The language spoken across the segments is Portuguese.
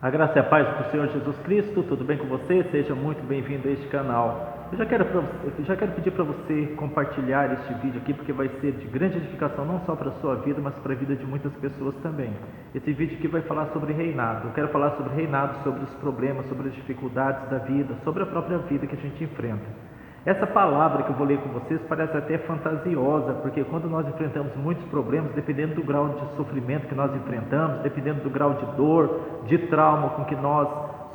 A graça e a paz do Senhor Jesus Cristo, tudo bem com você? Seja muito bem-vindo a este canal. Eu já quero pedir para você compartilhar este vídeo aqui, porque vai ser de grande edificação, não só para a sua vida, mas para a vida de muitas pessoas também. Esse vídeo aqui vai falar sobre reinado. Eu quero falar sobre reinado, sobre os problemas, sobre as dificuldades da vida, sobre a própria vida que a gente enfrenta. Essa palavra que eu vou ler com vocês parece até fantasiosa, porque quando nós enfrentamos muitos problemas, dependendo do grau de sofrimento que nós enfrentamos, dependendo do grau de dor, de trauma com que nós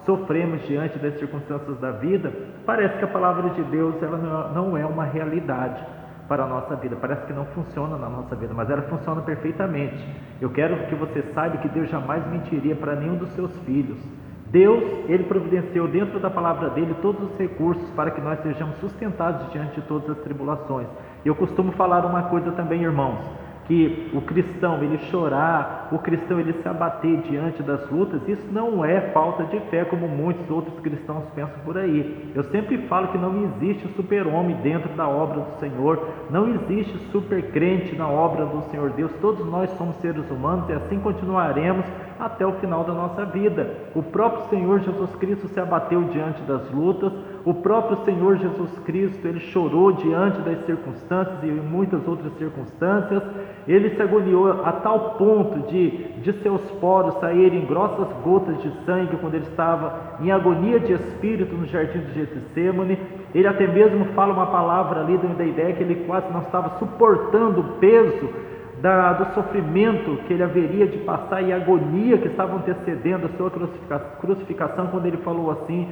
sofremos diante das circunstâncias da vida, parece que a palavra de Deus ela não é uma realidade para a nossa vida, parece que não funciona na nossa vida, mas ela funciona perfeitamente. Eu quero que você saiba que Deus jamais mentiria para nenhum dos seus filhos. Deus, Ele providenciou dentro da palavra dEle todos os recursos para que nós sejamos sustentados diante de todas as tribulações. Eu costumo falar uma coisa também, irmãos, que o cristão, ele chorar, o cristão, ele se abater diante das lutas, isso não é falta de fé, como muitos outros cristãos pensam por aí. Eu sempre falo que não existe super-homem dentro da obra do Senhor, não existe super-crente na obra do Senhor Deus, todos nós somos seres humanos e assim continuaremos até o final da nossa vida. O próprio Senhor Jesus Cristo se abateu diante das lutas, o próprio Senhor Jesus Cristo, Ele chorou diante das circunstâncias e muitas outras circunstâncias, Ele se agoniou a tal ponto de seus poros saírem grossas gotas de sangue quando Ele estava em agonia de espírito no jardim de Getsemane. Ele até mesmo fala uma palavra ali dando a ideia que Ele quase não estava suportando o peso do sofrimento que ele haveria de passar e a agonia que estava antecedendo a sua crucificação, quando ele falou assim,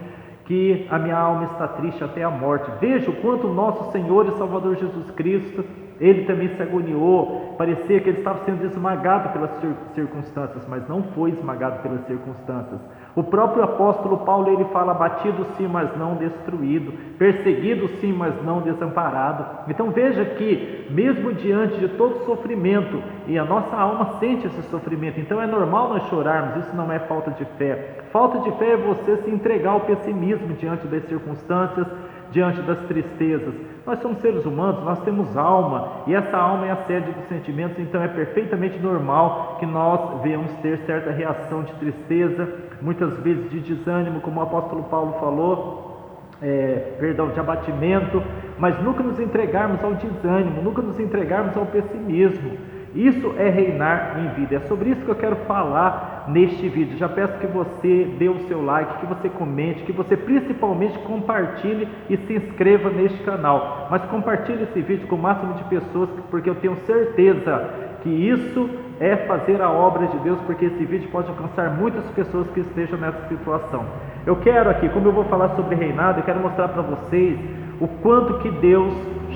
que a minha alma está triste até a morte. Veja o quanto o nosso Senhor e Salvador Jesus Cristo, ele também se agoniou, parecia que ele estava sendo esmagado pelas circunstâncias, mas não foi esmagado pelas circunstâncias. O próprio apóstolo Paulo, ele fala, abatido sim, mas não destruído, perseguido sim, mas não desamparado. Então veja que, mesmo diante de todo sofrimento, e a nossa alma sente esse sofrimento, então é normal nós chorarmos, isso não é falta de fé. Falta de fé é você se entregar ao pessimismo diante das circunstâncias, diante das tristezas. Nós somos seres humanos, nós temos alma, e essa alma é a sede dos sentimentos, então é perfeitamente normal que nós venhamos ter certa reação de tristeza, muitas vezes de desânimo, como o apóstolo Paulo falou, de abatimento, mas nunca nos entregarmos ao desânimo, nunca nos entregarmos ao pessimismo. Isso é reinar em vida. É sobre isso que eu quero falar neste vídeo. Já peço que você dê o seu like, que você comente, que você principalmente compartilhe e se inscreva neste canal. Mas compartilhe esse vídeo com o máximo de pessoas, porque eu tenho certeza que isso é fazer a obra de Deus, porque esse vídeo pode alcançar muitas pessoas que estejam nessa situação. Eu quero aqui, como eu vou falar sobre reinado, eu quero mostrar para vocês o quanto que Deus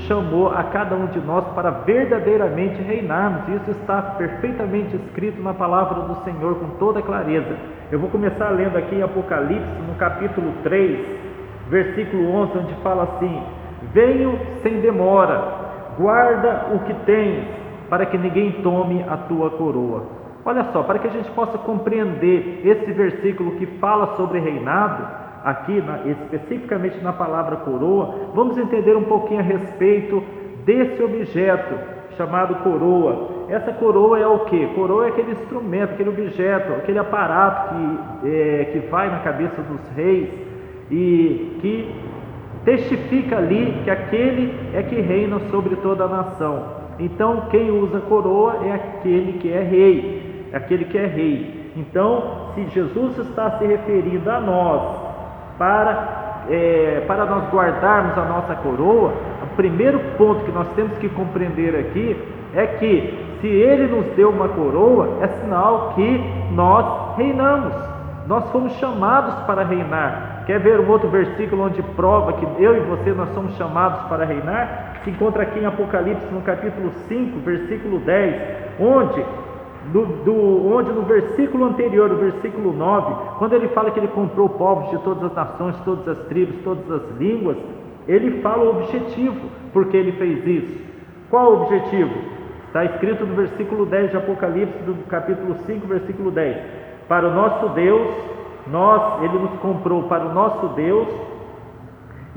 chamou a cada um de nós para verdadeiramente reinarmos. Isso está perfeitamente escrito na palavra do Senhor com toda clareza. Eu vou começar lendo aqui em Apocalipse, no capítulo 3, versículo 11, onde fala assim: venho sem demora, guarda o que tens, para que ninguém tome a tua coroa. Olha só, para que a gente possa compreender esse versículo que fala sobre reinado, aqui especificamente na palavra coroa, vamos entender um pouquinho a respeito desse objeto chamado coroa. Essa coroa é o que? Coroa é aquele instrumento, aquele objeto, aquele aparato que vai na cabeça dos reis e que testifica ali que aquele é que reina sobre toda a nação. Então quem usa coroa é aquele que é rei, Então, se Jesus está se referindo a nós para nós guardarmos a nossa coroa, o primeiro ponto que nós temos que compreender aqui é que se Ele nos deu uma coroa, é sinal que nós reinamos, nós fomos chamados para reinar. Quer ver um outro versículo onde prova que eu e você nós somos chamados para reinar? Se encontra aqui em Apocalipse no capítulo 5, versículo 10, onde no versículo anterior, o versículo 9, quando ele fala que ele comprou povos de todas as nações, todas as tribos, todas as línguas, ele fala o objetivo, porque ele fez isso. Qual o objetivo? Está escrito no versículo 10 de Apocalipse, do capítulo 5, versículo 10. Para o nosso Deus, ele nos comprou para o nosso Deus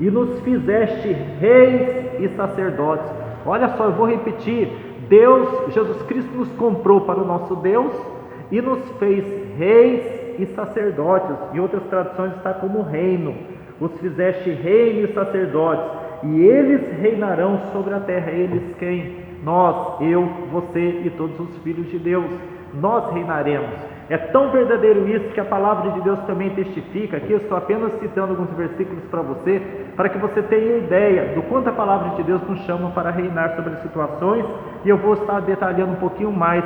e nos fizeste reis e sacerdotes. Olha só, eu vou repetir. Jesus Cristo nos comprou para o nosso Deus e nos fez reis e sacerdotes. Em outras traduções está como reino. Os fizeste reino e sacerdotes, e eles reinarão sobre a terra. Eles quem? Nós, eu, você e todos os filhos de Deus. Nós reinaremos. É tão verdadeiro isso que a palavra de Deus também testifica. Aqui eu estou apenas citando alguns versículos para você, para que você tenha ideia do quanto a palavra de Deus nos chama para reinar sobre as situações, e eu vou estar detalhando um pouquinho mais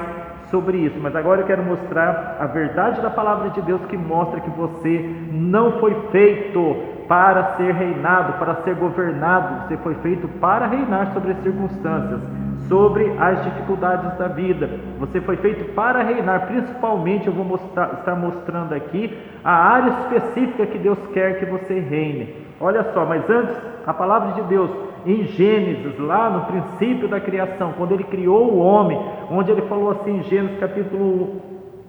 sobre isso. Mas agora eu quero mostrar a verdade da palavra de Deus, que mostra que você não foi feito para ser reinado, para ser governado. Você foi feito para reinar sobre as circunstâncias, sobre as dificuldades da vida. Você foi feito para reinar. Principalmente eu vou estar mostrando aqui a área específica que Deus quer que você reine. Olha só, mas antes, a palavra de Deus em Gênesis, lá no princípio da criação, quando Ele criou o homem, onde Ele falou assim em Gênesis capítulo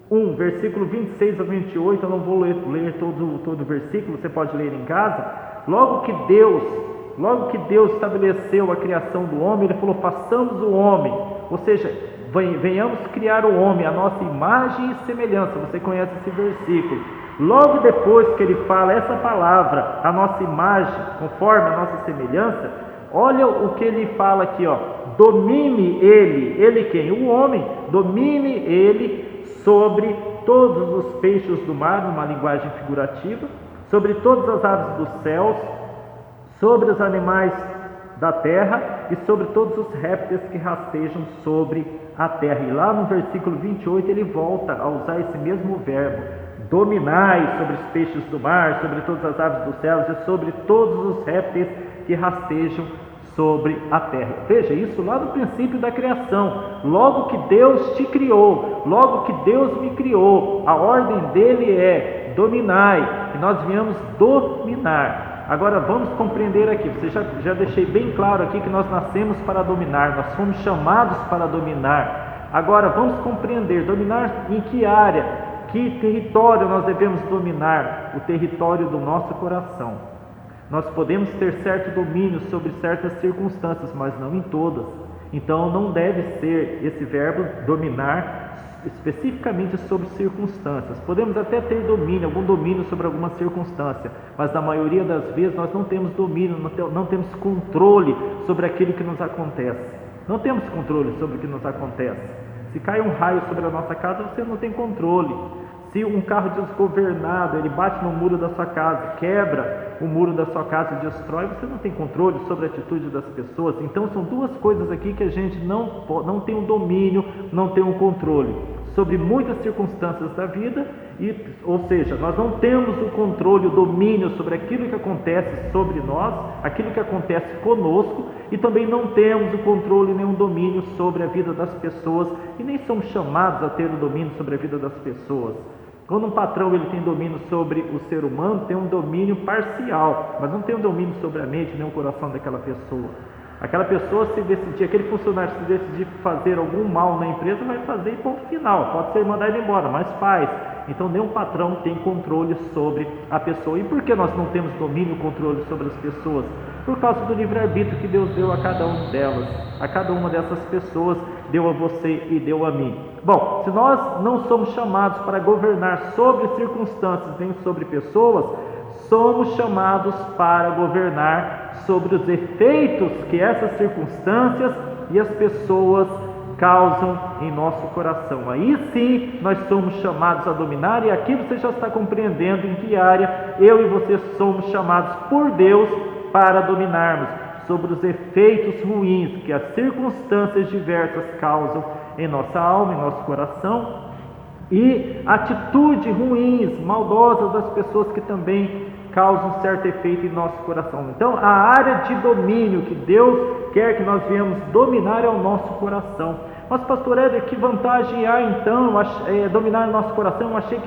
1, versículo 26 a 28, eu não vou ler todo o versículo, você pode ler em casa. Logo que Deus estabeleceu a criação do homem, Ele falou: façamos o homem, ou seja, venhamos criar o homem, a nossa imagem e semelhança. Você conhece esse versículo. Logo depois que Ele fala essa palavra, a nossa imagem, conforme a nossa semelhança, olha o que Ele fala aqui, ó: domine ele quem? O homem, domine ele sobre todos os peixes do mar, numa linguagem figurativa, sobre todas as aves dos céus, sobre os animais da terra e sobre todos os répteis que rastejam sobre a terra. E lá no versículo 28 ele volta a usar esse mesmo verbo: dominai sobre os peixes do mar, sobre todas as aves dos céus e sobre todos os répteis que rastejam sobre a terra. Veja, isso lá no princípio da criação. Logo que Deus te criou, logo que Deus me criou, a ordem dele é: dominai, e nós viemos dominar. Agora vamos compreender aqui. Você já deixei bem claro aqui que nós nascemos para dominar, nós fomos chamados para dominar. Agora vamos compreender: dominar em que área, que território nós devemos dominar? O território do nosso coração. Nós podemos ter certo domínio sobre certas circunstâncias, mas não em todas. Então não deve ser esse verbo dominar especificamente sobre circunstâncias. Podemos até ter algum domínio sobre alguma circunstância, mas na maioria das vezes nós não temos domínio, não temos controle sobre aquilo que nos acontece. Não temos controle sobre o que nos acontece. Se cai um raio sobre a nossa casa, você não tem controle. Se um carro desgovernado, ele bate no muro da sua casa, quebra o muro da sua casa e destrói, você não tem controle sobre a atitude das pessoas. Então são duas coisas aqui que a gente não tem um domínio, não tem um controle sobre muitas circunstâncias da vida, ou seja, nós não temos o controle, o domínio sobre aquilo que acontece sobre nós, aquilo que acontece conosco, e também não temos o controle nem o domínio sobre a vida das pessoas, e nem somos chamados a ter o domínio sobre a vida das pessoas. Quando um patrão ele tem domínio sobre o ser humano, tem um domínio parcial, mas não tem um domínio sobre a mente nem o coração daquela pessoa. Aquela pessoa, se decidir, aquele funcionário se decidir fazer algum mal na empresa, vai fazer e ponto final. Pode ser mandado embora, mas faz. Então nenhum patrão tem controle sobre a pessoa. E por que nós não temos domínio e controle sobre as pessoas? Por causa do livre-arbítrio que Deus deu a cada uma delas. A cada uma dessas pessoas, deu a você e deu a mim. Bom, se nós não somos chamados para governar sobre circunstâncias nem sobre pessoas, somos chamados para governar sobre os efeitos que essas circunstâncias e as pessoas causam em nosso coração. Aí sim nós somos chamados a dominar, e aqui você já está compreendendo em que área eu e você somos chamados por Deus para dominarmos sobre os efeitos ruins que as circunstâncias diversas causam em nossa alma, em nosso coração, e atitudes ruins, maldosas das pessoas que também causam certo efeito em nosso coração. Então, a área de domínio que Deus quer que nós venhamos dominar é o nosso coração. Mas, pastor Éder, que vantagem há então dominar o nosso coração? Eu achei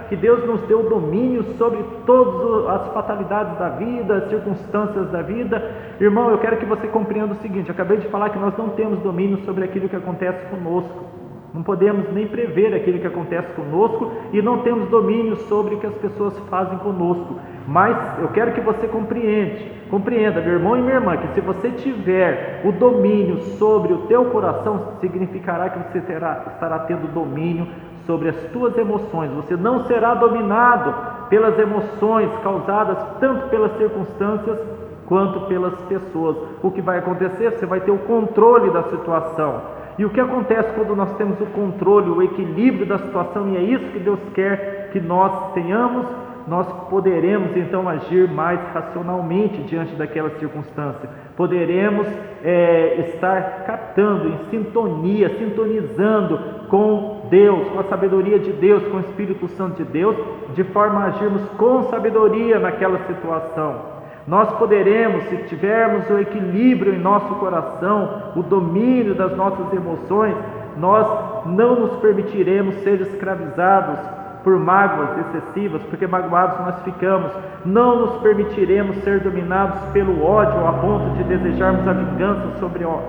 que Deus nos deu domínio sobre todas as fatalidades da vida, as circunstâncias da vida. Irmão, eu quero que você compreenda o seguinte: eu acabei de falar que nós não temos domínio sobre aquilo que acontece conosco. Não podemos nem prever aquilo que acontece conosco e não temos domínio sobre o que as pessoas fazem conosco. Mas eu quero que você compreenda, meu irmão e minha irmã, que se você tiver o domínio sobre o teu coração, significará que você estará tendo domínio sobre as tuas emoções. Você não será dominado pelas emoções causadas tanto pelas circunstâncias quanto pelas pessoas. O que vai acontecer? Você vai ter o controle da situação. E o que acontece quando nós temos o controle, o equilíbrio da situação, e é isso que Deus quer que nós tenhamos? Nós poderemos então agir mais racionalmente diante daquela circunstância. Poderemos estar captando em sintonia, sintonizando com Deus, com a sabedoria de Deus, com o Espírito Santo de Deus, de forma a agirmos com sabedoria naquela situação. Nós poderemos, se tivermos o equilíbrio em nosso coração, o domínio das nossas emoções, nós não nos permitiremos ser escravizados por mágoas excessivas, porque magoados nós ficamos. Não nos permitiremos ser dominados pelo ódio a ponto de desejarmos a vingança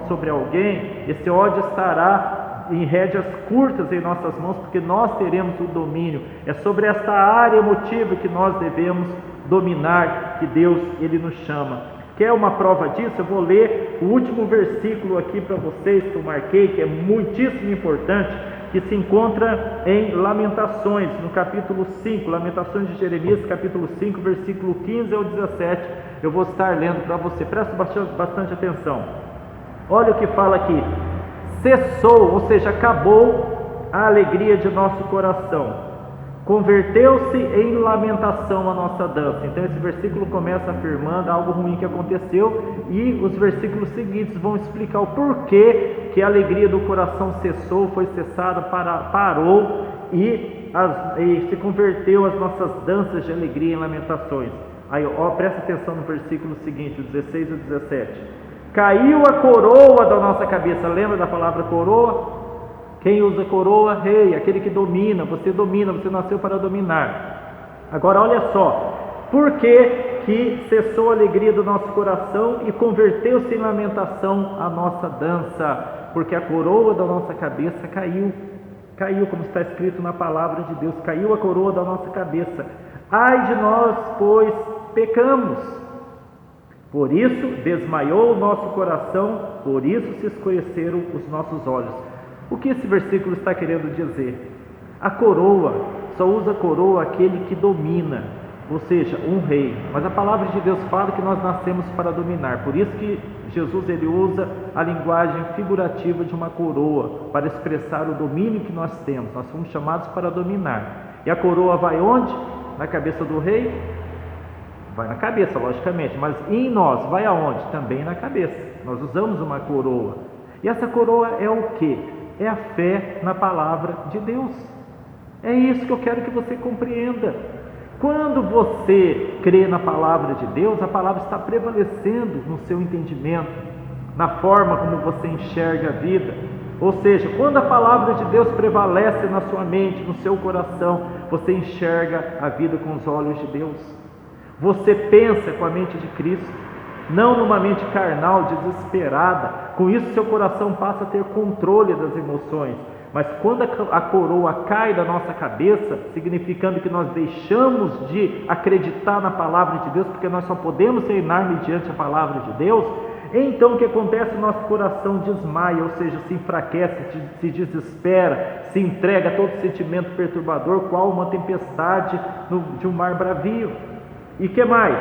sobre alguém. Esse ódio estará em rédeas curtas em nossas mãos, porque nós teremos o domínio. É sobre esta área emotiva que nós devemos dominar, que Deus Ele nos chama. Quer uma prova disso? Eu vou ler o último versículo aqui para vocês que eu marquei, que é muitíssimo importante, que se encontra em Lamentações, no capítulo 5, Lamentações de Jeremias, capítulo 5, versículo 15 ao 17. Eu vou estar lendo para você, presta bastante atenção. Olha o que fala aqui: cessou, ou seja, acabou a alegria de nosso coração, converteu-se em lamentação a nossa dança. Então esse versículo começa afirmando algo ruim que aconteceu, e os versículos seguintes vão explicar o porquê que a alegria do coração cessou, foi cessada, parou e se converteu as nossas danças de alegria em lamentações. Aí, presta atenção no versículo seguinte, o 16 e o 17. Caiu a coroa da nossa cabeça. Lembra da palavra coroa? Quem usa coroa? Rei, aquele que domina. Você nasceu para dominar. Agora olha só, por que cessou a alegria do nosso coração e converteu-se em lamentação a nossa dança? Porque a coroa da nossa cabeça caiu, como está escrito na palavra de Deus, caiu a coroa da nossa cabeça. Ai de nós, pois pecamos. Por isso desmaiou o nosso coração, por isso se escureceram os nossos olhos. O que esse versículo está querendo dizer? A coroa, só usa coroa aquele que domina, ou seja, um rei. Mas a palavra de Deus fala que nós nascemos para dominar. Por isso que Jesus ele usa a linguagem figurativa de uma coroa, para expressar o domínio que nós temos. Nós fomos chamados para dominar. E a coroa vai onde? Na cabeça do rei? Vai na cabeça, logicamente. Mas em nós, vai aonde? Também na cabeça. Nós usamos uma coroa. E essa coroa é o quê? É a fé na palavra de Deus. É isso que eu quero que você compreenda. Quando você crê na palavra de Deus, a palavra está prevalecendo no seu entendimento, na forma como você enxerga a vida. Ou seja, quando a palavra de Deus prevalece na sua mente, no seu coração, você enxerga a vida com os olhos de Deus. Você pensa com a mente de Cristo, não numa mente carnal, desesperada. Com isso seu coração passa a ter controle das emoções. Mas quando a coroa cai da nossa cabeça, significando que nós deixamos de acreditar na palavra de Deus, porque nós só podemos reinar mediante a palavra de Deus, então o que acontece? O nosso coração desmaia, ou seja, se enfraquece, se desespera, se entrega a todo sentimento perturbador, qual uma tempestade de um mar bravio. E que mais?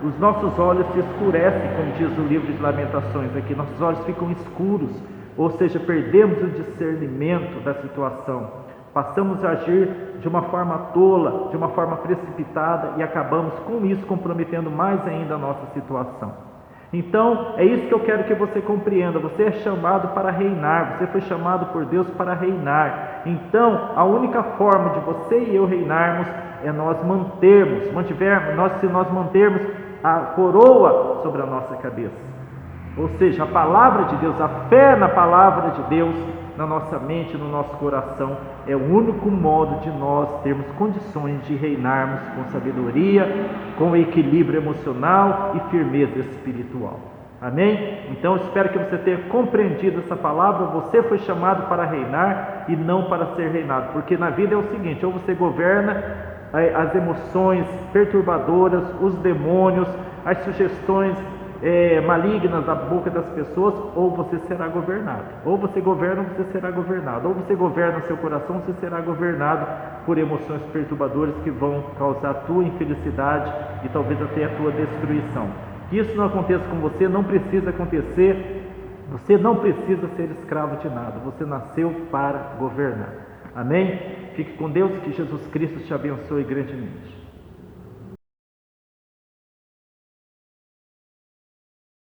Os nossos olhos se escurecem, como diz o livro de Lamentações aqui, nossos olhos ficam escuros, ou seja, perdemos o discernimento da situação, passamos a agir de uma forma tola, de uma forma precipitada, e acabamos com isso comprometendo mais ainda a nossa situação. Então, é isso que eu quero que você compreenda. Você é chamado para reinar, você foi chamado por Deus para reinar. Então, a única forma de você e eu reinarmos é se nós mantermos a coroa sobre a nossa cabeça. Ou seja, a palavra de Deus, a fé na palavra de Deus, na nossa mente, no nosso coração, é o único modo de nós termos condições de reinarmos com sabedoria, com equilíbrio emocional e firmeza espiritual. Amém? Então eu espero que você tenha compreendido essa palavra. Você foi chamado para reinar e não para ser reinado, porque na vida é o seguinte: ou você governa as emoções perturbadoras, os demônios, as sugestões malignas na boca das pessoas, ou você será governado. Ou você governa, ou você será governado. Ou você governa seu coração, você será governado por emoções perturbadoras que vão causar a tua infelicidade e talvez até a tua destruição. Que isso não aconteça com você, não precisa acontecer. Você não precisa ser escravo de nada, você nasceu para governar. Amém? Fique com Deus, que Jesus Cristo te abençoe grandemente.